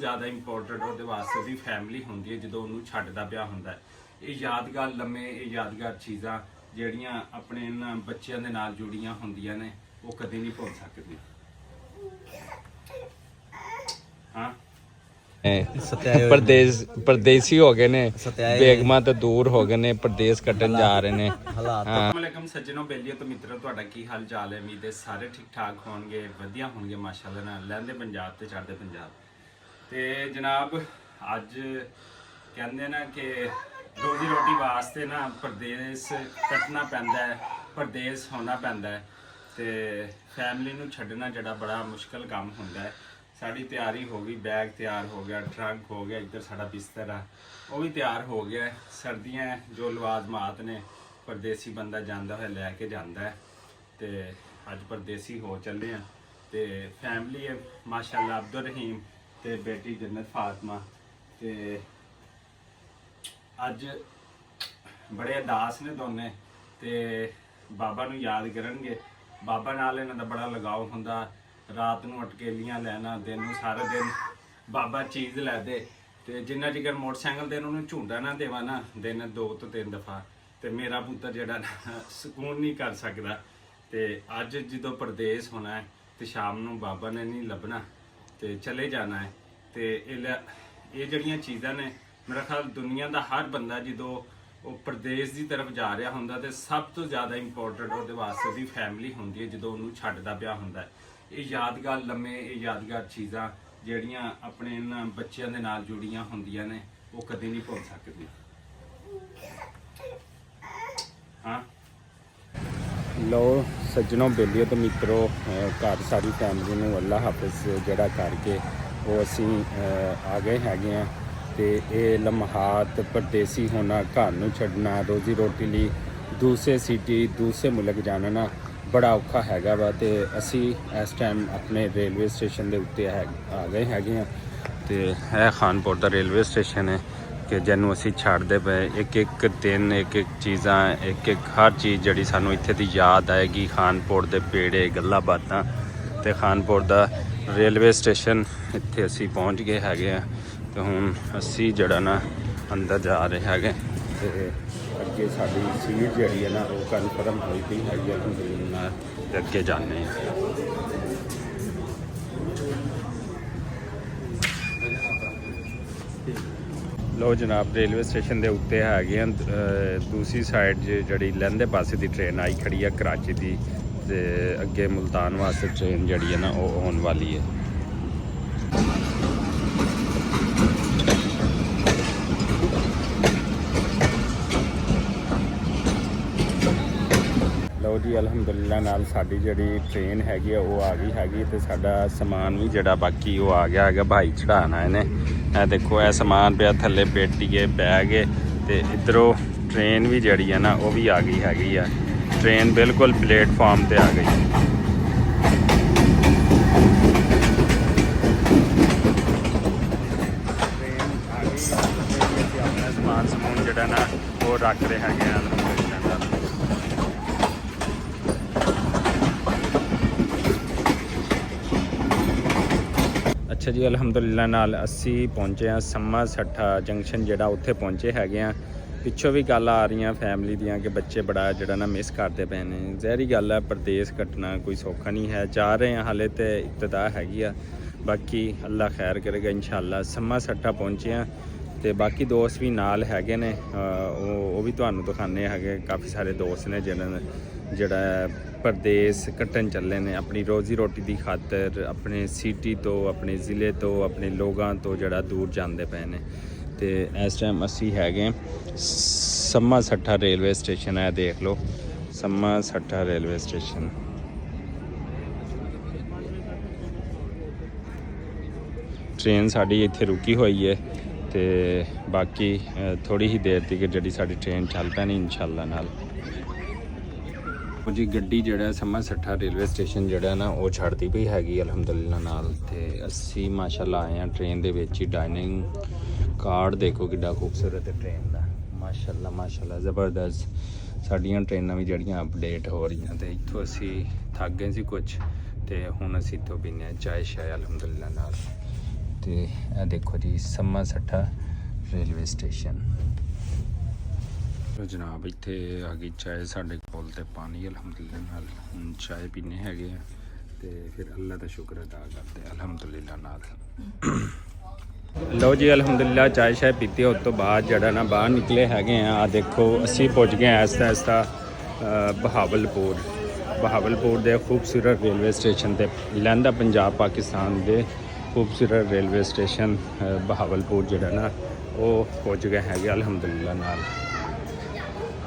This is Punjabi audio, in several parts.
ਜ਼ਿਆਦਾ ਇੰਪੋਰਟੈਂਟ ਉਹਦੇ ਵਾਸਤੇ ਉਹਦੀ ਫੈਮਿਲੀ ਹੁੰਦੀ ਹੈ ਜਦੋਂ ਉਹਨੂੰ ਛੱਡਦਾ ਪਿਆ ਹੁੰਦਾ ਹੈ। ਇਹ ਯਾਦਗਾਰ ਲੰਮੇ, ਇਹ ਯਾਦਗਾਰ ਚੀਜ਼ਾਂ ਜਿਹੜੀਆਂ ਆਪਣੇ ਇਹਨਾਂ ਬੱਚਿਆਂ ਦੇ ਨਾਲ ਜੁੜੀਆਂ ਹੁੰਦੀਆਂ ਨੇ, ਉਹ ਕਦੇ ਨਹੀਂ ਭੁੱਲ ਸਕਦੇ। ਹਾਂ परदेसी हो गए ने, बेगमा तो दूर हो गए ने, परदेस कटन जा रहे ने। अस्सलामुअलैकुम सज्जनों, बेलियो तो मित्रों, ਤੁਹਾਡਾ ਕੀ ਹਾਲ ਚਾਲ ਹੈ? ਉਮੀਦ ਹੈ ਸਾਰੇ ਠੀਕ ਠਾਕ ਹੋਣਗੇ, ਵਧੀਆ ਹੋਣਗੇ ਮਾਸ਼ਾਅੱਲਾ ਨਾਲ। ਲਹਿੰਦੇ ਪੰਜਾਬ ਤੇ ਚੜ੍ਹਦੇ ਪੰਜਾਬ। ਤੇ ਜਨਾਬ ਅੱਜ ਕਹਿੰਦੇ ਨਾ ਕਿ ਰੋਜ਼ੀ ਰੋਟੀ ਵਾਸਤੇ ਨਾ ਪਰਦੇਸ ਕੱਟਣਾ ਪੈਂਦਾ ਹੈ, ਪਰਦੇਸ ਹੋਣਾ ਪੈਂਦਾ ਹੈ ਤੇ ਫੈਮਿਲੀ ਨੂੰ ਛੱਡਣਾ ਜਿਹੜਾ ਬੜਾ ਮੁਸ਼ਕਲ ਕੰਮ ਹੁੰਦਾ ਹੈ। ਸਾਡੀ ਤਿਆਰੀ ਹੋ ਗਈ, ਬੈਗ ਤਿਆਰ ਹੋ ਗਿਆ, ਟਰੰਕ ਹੋ ਗਿਆ, ਇੱਧਰ ਸਾਡਾ ਬਿਸਤਰ ਆ ਉਹ ਵੀ ਤਿਆਰ ਹੋ ਗਿਆ। ਸਰਦੀਆਂ ਜੋ ਲਵਾਜ਼ਮਾਤ ਨੇ ਪਰਦੇਸੀ ਬੰਦਾ ਜਾਂਦਾ ਹੋਇਆ ਲੈ ਕੇ ਜਾਂਦਾ ਹੈ ਤੇ ਅੱਜ ਪਰਦੇਸੀ ਹੋ ਚੱਲੇ ਆ ਤੇ ਫੈਮਿਲੀ ਹੈ ਮਾਸ਼ਾਅੱਲਾ, ਅਬਦੁਲ ਰਹੀਮ ਤੇ ਬੇਟੀ ਜੰਨਤ ਫਾਤਮਾ ਤੇ ਅੱਜ ਬੜੇ ਉਦਾਸ ਨੇ ਦੋਨੇ ਤੇ ਬਾਬਾ ਨੂੰ ਯਾਦ ਕਰਨਗੇ। ਬਾਬਾ ਨਾਲ ਇਹਨਾਂ ਦਾ ਬੜਾ ਲਗਾਓ ਹੁੰਦਾ। ਰਾਤ ਨੂੰ ਅਟਕੇਲੀਆਂ ਲੈਣਾ, ਦਿਨ ਨੂੰ ਸਾਰਾ ਦਿਨ ਬਾਬਾ ਚੀਜ਼ ਲੈ ਦੇ ਤੇ ਜਿੰਨਾ ਚਿਰ ਮੋਟਰਸਾਈਕਲ ਤੇ ਉਹਨੂੰ ਝੂੰਡਾ ਨਾ ਦੇਵਾ ਨਾ ਦਿਨ 2 ਤੋਂ 3 ਦਫਾ ਤੇ ਮੇਰਾ ਪੁੱਤਰ ਜਿਹੜਾ ਸਕੂਨ ਨਹੀਂ ਕਰ ਸਕਦਾ। ਤੇ ਅੱਜ ਜਦੋਂ ਪਰਦੇਸ ਹੋਣਾ ਹੈ ਤੇ ਸ਼ਾਮ ਨੂੰ ਬਾਬਾ ਨੇ ਨਹੀਂ ਲੱਭਣਾ ਤੇ ਚਲੇ ਜਾਣਾ ਹੈ। ਤੇ ਇਹ ਜਿਹੜੀਆਂ ਚੀਜ਼ਾਂ ਨੇ ਮੇਰਾ ਖਿਆਲ ਦੁਨੀਆ ਦਾ ਹਰ ਬੰਦਾ ਜਦੋਂ ਉਹ ਪਰਦੇਸ ਦੀ ਤਰਫ ਜਾ ਰਿਹਾ ਹੁੰਦਾ ਤੇ ਸਭ ਤੋਂ ਜ਼ਿਆਦਾ ਇੰਪੋਰਟੈਂਟ ਉਹਦੇ ਵਾਸਤੇ ਉਹਦੀ ਫੈਮਿਲੀ ਹੁੰਦੀ ਹੈ ਜਦੋਂ ਉਹਨੂੰ ਛੱਡਦਾ ਪਿਆ ਹੁੰਦਾ ਹੈ। ਇਹ ਯਾਦਗਾਰ ਲੰਮੇ, ਇਹ ਯਾਦਗਾਰ ਚੀਜ਼ਾਂ ਜਿਹੜੀਆਂ ਆਪਣੇ ਇਹਨਾਂ ਬੱਚਿਆਂ ਦੇ ਨਾਲ ਜੁੜੀਆਂ ਹੁੰਦੀਆਂ ਨੇ, ਉਹ ਕਦੇ ਨਹੀਂ ਭੁੱਲ ਸਕਦੇ। ਹਾਂ ਲੋ ਸੱਜਣੋਂ, ਬੇਲੀਓ ਤੇ ਮਿੱਤਰੋ, ਘਰ ਸਾਰੀ ਫੈਮਿਲੀ ਨੂੰ ਅੱਲਾ ਹਾਫਿਜ਼ ਜਿਹੜਾ ਕਰਕੇ ਉਹ ਅਸੀਂ ਆ ਗਏ ਹੈਗੇ ਆ। ਤੇ ਇਹ ਲਮਹਾਤ ਪਰਦੇਸੀ ਹੋਣਾ, ਘਰ ਨੂੰ ਛੱਡਣਾ, ਰੋਜ਼ੀ ਰੋਟੀ ਲਈ ਦੂਸਰੇ ਸਿਟੀ, ਦੂਸਰੇ ਮੁਲਕ ਜਾਣਾ ਬੜਾ ਔਖਾ ਹੈਗਾ ਵਾ। ਤੇ ਅਸੀਂ ਇਸ ਟਾਈਮ ਆਪਣੇ ਰੇਲਵੇ ਸਟੇਸ਼ਨ ਦੇ ਉੱਤੇ ਆ ਗਏ ਹੈਗੇ ਆ ਤੇ ਇਹ ਖਾਨਪੁਰ ਦਾ ਰੇਲਵੇ ਸਟੇਸ਼ਨ ਹੈ ਕਿ ਜਿਹਨੂੰ ਅਸੀਂ ਛੱਡਦੇ ਪਏ। ਇੱਕ ਇੱਕ ਦਿਨ, ਇੱਕ ਇੱਕ ਚੀਜ਼ਾਂ, ਇੱਕ ਇੱਕ ਹਰ ਚੀਜ਼ ਜਿਹੜੀ ਸਾਨੂੰ ਇੱਥੇ ਦੀ ਯਾਦ ਆਏਗੀ। ਖਾਨਪੁਰ ਦੇ ਪੇੜੇ, ਗੱਲਾਂ ਬਾਤਾਂ ਤੇ ਖਾਨਪੁਰ ਦਾ ਰੇਲਵੇ ਸਟੇਸ਼ਨ, ਇੱਥੇ ਅਸੀਂ ਪਹੁੰਚ ਗਏ ਹੈਗੇ ਆ। ਤੇ ਹੁਣ ਅਸੀਂ ਜਿਹੜਾ ਨਾ ਅੰਦਰ ਜਾ ਰਹੇ ਹੈਗੇ ਤੇ ਅੱਗੇ ਸਾਡੀ ਸੀਟ ਜਿਹੜੀ ਹੈ ਨਾ ਉਹ ਕਨਫਰਮ ਹੋਈ ਪਈ ਹੈਗੀ ਹੈ ਤੇ ਅੱਗੇ ਜਾਂਦੇ ਹਾਂ। ਲੋ ਜਨਾਬ, ਰੇਲਵੇ ਸਟੇਸ਼ਨ ਦੇ ਉੱਤੇ ਹੈਗੇ ਆ। ਦੂਸਰੀ ਸਾਈਡ ਜਿਹੜੀ ਲਹਿੰਦੇ ਪਾਸੇ ਦੀ ਟ੍ਰੇਨ ਆਈ ਖੜੀ ਆ ਕਰਾਚੀ ਦੀ ਤੇ ਅੱਗੇ ਮੁਲਤਾਨ ਵਾਸਤੇ ਟ੍ਰੇਨ ਜਿਹੜੀ ਹੈ ਨਾ ਉਹ ਆਉਣ ਵਾਲੀ ਹੈ। ਲਓ ਜੀ, ਅਲਹਮਦੁਲਿਲਾ ਨਾਲ ਸਾਡੀ ਜਿਹੜੀ ਟ੍ਰੇਨ ਹੈਗੀ ਆ ਉਹ ਆ ਗਈ ਹੈਗੀ ਤੇ ਸਾਡਾ ਸਮਾਨ ਵੀ ਜਿਹੜਾ ਬਾਕੀ ਉਹ ਆ ਗਿਆ ਹੈਗਾ। ਭਾਈ ਚੜਾਉਣਾ ਇਹਨੇ। ਇਹ ਦੇਖੋ, ਇਹ ਸਮਾਨ ਪਿਆ ਥੱਲੇ, ਪੇਟੀ ਹੈ, ਬੈਗ ਹੈ ਤੇ ਇੱਧਰੋਂ ਟ੍ਰੇਨ ਵੀ ਜਿਹੜੀ ਹੈ ਨਾ ਉਹ ਵੀ ਆ ਗਈ ਹੈਗੀ ਆ। ਟ੍ਰੇਨ ਬਿਲਕੁਲ ਪਲੇਟਫਾਰਮ ਤੇ ਆ ਗਈ। ਟ੍ਰੇਨ ਆ ਗਈ ਤੇ ਆਪਣਾ ਸਮਾਨ ਸਮੂਨ ਜਿਹੜਾ ਨਾ ਉਹ ਰੱਖ ਰਹੇ ਹੈਗੇ ਆ। ਅੱਛਾ ਜੀ, ਅਲਹਮਦੁਲਿਲਾ ਨਾਲ ਅਸੀਂ ਪਹੁੰਚੇ ਹਾਂ ਸਮਾ ਸੱਠਾ ਜੰਕਸ਼ਨ ਜਿਹੜਾ ਉੱਥੇ ਪਹੁੰਚੇ ਹੈਗੇ ਆ। ਪਿੱਛੋਂ ਵੀ ਗੱਲ ਆ ਰਹੀਆਂ ਫੈਮਿਲੀ ਦੀਆਂ ਕਿ ਬੱਚੇ ਬੜਾ ਜਿਹੜਾ ਨਾ ਮਿਸ ਕਰਦੇ ਪਏ ਨੇ। ਜ਼ਹਿਰੀ ਗੱਲ ਹੈ, ਪਰਦੇਸ ਕੱਟਣਾ ਕੋਈ ਸੌਖਾ ਨਹੀਂ ਹੈ। ਜਾ ਰਹੇ ਹਾਂ, ਹਾਲੇ ਤੇ ਇਬਤਦਾ ਹੈਗੀ ਆ, ਬਾਕੀ ਅੱਲਾ ਖੈਰ ਕਰੇਗਾ ਇਨਸ਼ਾਅੱਲਾ। ਸਮਾ ਸੱਠਾ ਪਹੁੰਚੇ ਹਾਂ ਤੇ ਬਾਕੀ ਦੋਸਤ ਵੀ ਨਾਲ ਹੈਗੇ ਨੇ, ਉਹ ਵੀ ਤੁਹਾਨੂੰ ਦਿਖਾਉਂਦੇ ਹੈਗੇ। ਕਾਫੀ ਸਾਰੇ ਦੋਸਤ ਨੇ ਜਿਹੜਾ ਪਰਦੇਸ ਕੱਟਣ ਚੱਲੇ ਨੇ ਆਪਣੀ ਰੋਜ਼ੀ ਰੋਟੀ ਦੀ ਖਾਤਰ, ਆਪਣੇ ਸਿਟੀ ਤੋਂ, ਆਪਣੇ ਜ਼ਿਲ੍ਹੇ ਤੋਂ, ਆਪਣੇ ਲੋਕਾਂ ਤੋਂ ਜਿਹੜਾ ਦੂਰ ਜਾਂਦੇ ਪਏ ਨੇ। ਤੇ ਇਸ ਟਾਈਮ ਅਸੀਂ ਹੈਗੇ ਸਮਾ ਸੱਠਾ ਰੇਲਵੇ ਸਟੇਸ਼ਨ ਹੈ, ਦੇਖ ਲਓ ਸਮਾ ਸੱਠਾ ਰੇਲਵੇ ਸਟੇਸ਼ਨ। ਟ੍ਰੇਨ ਸਾਡੀ ਇੱਥੇ ਰੁਕੀ ਹੋਈ ਹੈ ਤੇ ਬਾਕੀ ਥੋੜੀ ਹੀ ਦੇਰ ਤੱਕ ਜਿਹੜੀ ਸਾਡੀ ਟ੍ਰੇਨ ਚੱਲ ਪੈਣੀ ਇਨਸ਼ਾਅੱਲਾ ਨਾਲ। ਜੀ ਗੱਡੀ ਜਿਹੜਾ ਸਮਾ ਸੱਠਾ ਰੇਲਵੇ ਸਟੇਸ਼ਨ ਜਿਹੜਾ ਨਾ ਉਹ ਛੱਡਦੀ ਪਈ ਹੈਗੀ ਅਲਹਮਦੁਲਿਲਾ ਨਾਲ। ਤੇ ਅਸੀਂ ਮਾਸ਼ਾਅੱਲਾ ਆਏ ਹਾਂ ਟ੍ਰੇਨ ਦੇ ਵਿੱਚ ਹੀ। ਡਾਈਨਿੰਗ ਕਾਰਡ ਦੇਖੋ ਕਿੱਡਾ ਖੂਬਸੂਰਤ ਹੈ ਟ੍ਰੇਨ ਦਾ, ਮਾਸ਼ਾਅੱਲਾ ਮਾਸ਼ਾਅੱਲਾ ਜ਼ਬਰਦਸਤ। ਸਾਡੀਆਂ ਟ੍ਰੇਨਾਂ ਵੀ ਜਿਹੜੀਆਂ ਅਪਡੇਟ ਹੋ ਰਹੀਆਂ ਤੇ ਇੱਥੋਂ ਅਸੀਂ ਥੱਕ ਗਏ ਸੀ ਕੁਝ ਤੇ ਹੁਣ ਅਸੀਂ ਇੱਥੋਂ ਪੀਂਦੇ ਹਾਂ ਚਾਏ ਸ਼ਾਏ ਅਲਹਮਦੁਲਿਲਾ ਨਾਲ। ਤੇ ਇਹ ਦੇਖੋ ਜੀ ਸਮਾ ਸੱਠਾ ਰੇਲਵੇ ਸਟੇਸ਼ਨ। ਜਨਾਬ ਇੱਥੇ ਆ ਗਈ ਚਾਹ ਸਾਡੇ ਕੋਲ ਤੇ ਪਾਣੀ ਅਲਹਮਦੁਲਿਲਾ ਨਾਲ ਹੁਣ ਚਾਹ ਪੀਣੇ ਹੈਗੇ ਆ ਤੇ ਫਿਰ ਅੱਲਾ ਦਾ ਸ਼ੁਕਰ ਅਦਾ ਕਰਦੇ ਅਲਹਮਦੁਲਿਲਾ ਨਾਲ। ਲਓ ਜੀ ਅਲਹਮਦੁਲਿਲਾ ਚਾਹ ਸ਼ਾਹ ਪੀਤੀ ਉਸ ਤੋਂ ਬਾਅਦ ਜਿਹੜਾ ਨਾ ਬਾਹਰ ਨਿਕਲੇ ਹੈਗੇ ਆ ਦੇਖੋ ਅਸੀਂ ਪਹੁੰਚ ਗਏ ਐਸਤਾ ਬਹਾਵਲਪੁਰ ਦੇ ਖੂਬਸੂਰਤ ਰੇਲਵੇ ਸਟੇਸ਼ਨ ਤੇ ਲਹਿੰਦਾ ਪੰਜਾਬ ਪਾਕਿਸਤਾਨ ਦੇ ਖੂਬਸੂਰਤ ਰੇਲਵੇ ਸਟੇਸ਼ਨ ਬਹਾਵਲਪੁਰ ਜਿਹੜਾ ਨਾ ਉਹ ਪਹੁੰਚ ਗਏ ਹੈਗੇ ਅਲਹਮਦੁਲਿਲਾ ਨਾਲ।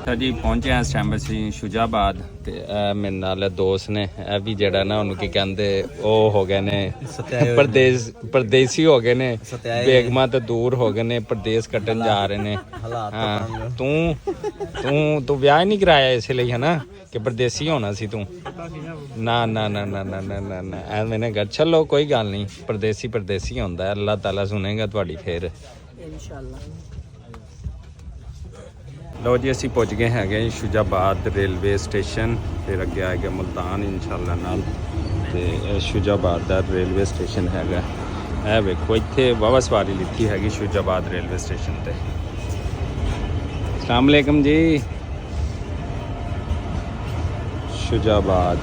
ਤਾਂ ਜੀ ਪਹੁੰਚੇ ਇਸ ਟਾਈਮ ਅਸੀਂ ਸ਼ੁਜਾਬਾਦ ਤੇ ਇਹ ਮੇਰੇ ਨਾਲ ਦੋਸਤ ਨੇ ਇਹ ਵੀ ਜਿਹੜਾ ਨਾ ਉਹਨੂੰ ਕੀ ਕਹਿੰਦੇ ਉਹ ਹੋ ਗਏ ਨੇ ਪਰਦੇਸੀ ਹੋ ਗਏ ਨੇ ਬੇਗਮਾਂ ਤੋਂ ਦੂਰ ਹੋ ਗਏ ਨੇ ਪਰਦੇਸ ਕੱਟਣ ਜਾ ਰਹੇ ਨੇ। ਹਾਂ ਤੂੰ ਵਿਆਹ ਹੀ ਨਹੀਂ ਕਰਾਇਆ ਇਸ ਲਈ ਹੈ ਨਾ ਕਿ ਪਰਦੇਸੀ ਹੋਣਾ ਸੀ ਤੂੰ? ਨਾ ਨਾ ਨਾ ਨਾ ਨਾ ਨਾ ਨਾ ਐਵੇਂ ਨਾ ਕਰ। ਚਲੋ ਕੋਈ ਗੱਲ ਨਹੀਂ ਪਰਦੇਸੀ ਹੁੰਦਾ ਅੱਲਾਹ ਤਾਲਾ ਸੁਣੇਗਾ ਤੁਹਾਡੀ ਫੇਰ ਇਨਸ਼ਾਅੱਲਾ। ਲਓ ਜੀ ਅਸੀਂ ਪਹੁੰਚ ਗਏ ਹੈਗੇ ਸ਼ੁਜਾਬਾਦ ਰੇਲਵੇ ਸਟੇਸ਼ਨ ਫਿਰ ਅੱਗੇ ਆਏਗਾ ਮੁਲਤਾਨ ਇਨਸ਼ਾਅੱਲਾ ਨਾਲ ਤੇ ਇਹ ਸ਼ੁਜਾਬਾਦ ਦਾ ਰੇਲਵੇ ਸਟੇਸ਼ਨ ਹੈਗਾ। ਇਹ ਵੇਖੋ ਇੱਥੇ ਵਾਹਵਾ ਸਵਾਰੀ ਲਿਖੀ ਹੈਗੀ ਸ਼ੁਜਾਬਾਦ ਰੇਲਵੇ ਸਟੇਸ਼ਨ ਤੇ। अस्सलाम वालेकुम जी। शुजाबाद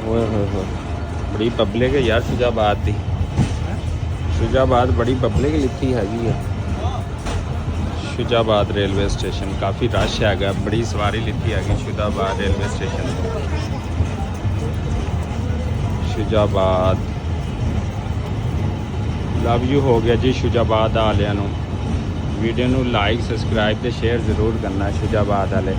ओए हो बड़ी पब्लिक है यार शुजाबाद दी। शुजाबाद बड़ी पब्लिक लिखी हैगी है। शुजाबाद रेलवे स्टेशन काफ़ी रश हैगा बड़ी सवारी लिखी हैगी Shujabad railway station. Shujabad love you हो गया जी शुजाबाद वालियां नूं। वीडियो नूं लाइक सबसक्राइब ते शेयर जरूर करना शुजाबाद वाले।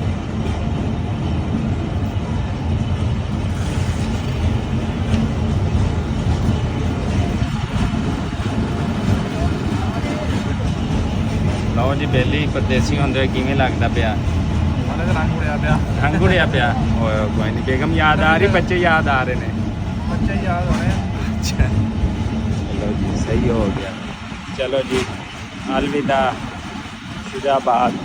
ਲਓ ਜੀ ਬੇਲੀ ਪਰਦੇਸੀ ਹੁੰਦੇ ਹੋਏ ਕਿਵੇਂ ਲੱਗਦਾ ਪਿਆ? ਰੰਗ ਉੜਿਆ ਪਿਆ ਕੋਈ ਨਹੀਂ। ਬੇਗਮ ਯਾਦ ਆ ਰਹੀ ਬੱਚੇ ਯਾਦ ਆ ਰਹੇ ਨੇ? ਬੱਚੇ ਯਾਦ ਹੋਣੇ। ਅੱਛਾ ਚਲੋ ਜੀ ਸਹੀ ਹੋ ਗਿਆ। ਚਲੋ ਜੀ अलविदा शुजाबाद।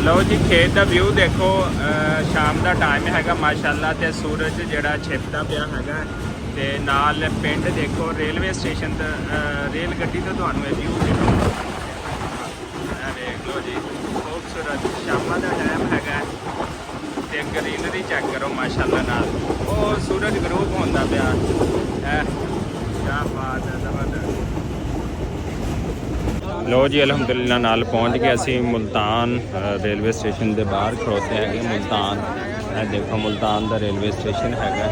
लो जी खेत का व्यू देखो शाम का टाइम हैगा माशाल्लाह ते सूरज जड़ा छिपदा पिया हैगा ते नाल पिंड देखो रेलवे स्टेशन रेल गड्डी तो तुहानू ये व्यू देखो देख लो जी खूबसूरत शाम का टाइम हैगा ते ग्रीनरी चेक करो माशाल्लाह नाल ਉਹ ਸੂਰਜ ਗਰੂਪ ਹੁੰਦਾ ਪਿਆ ਹੈ। ਕਿਆ ਬਾਤ ਹੈ ਜ਼ਬਰਦਸਤ। ਲੋ ਜੀ ਅਲਹਮਦੁਲਿਲਾ ਨਾਲ ਪਹੁੰਚ ਗਏ ਅਸੀਂ ਮੁਲਤਾਨ ਰੇਲਵੇ ਸਟੇਸ਼ਨ ਦੇ ਬਾਹਰ ਖੜੋਤੇ ਹੈਗੇ। ਮੁਲਤਾਨ ਇਹ ਦੇਖੋ ਮੁਲਤਾਨ ਦਾ ਰੇਲਵੇ ਸਟੇਸ਼ਨ ਹੈਗਾ।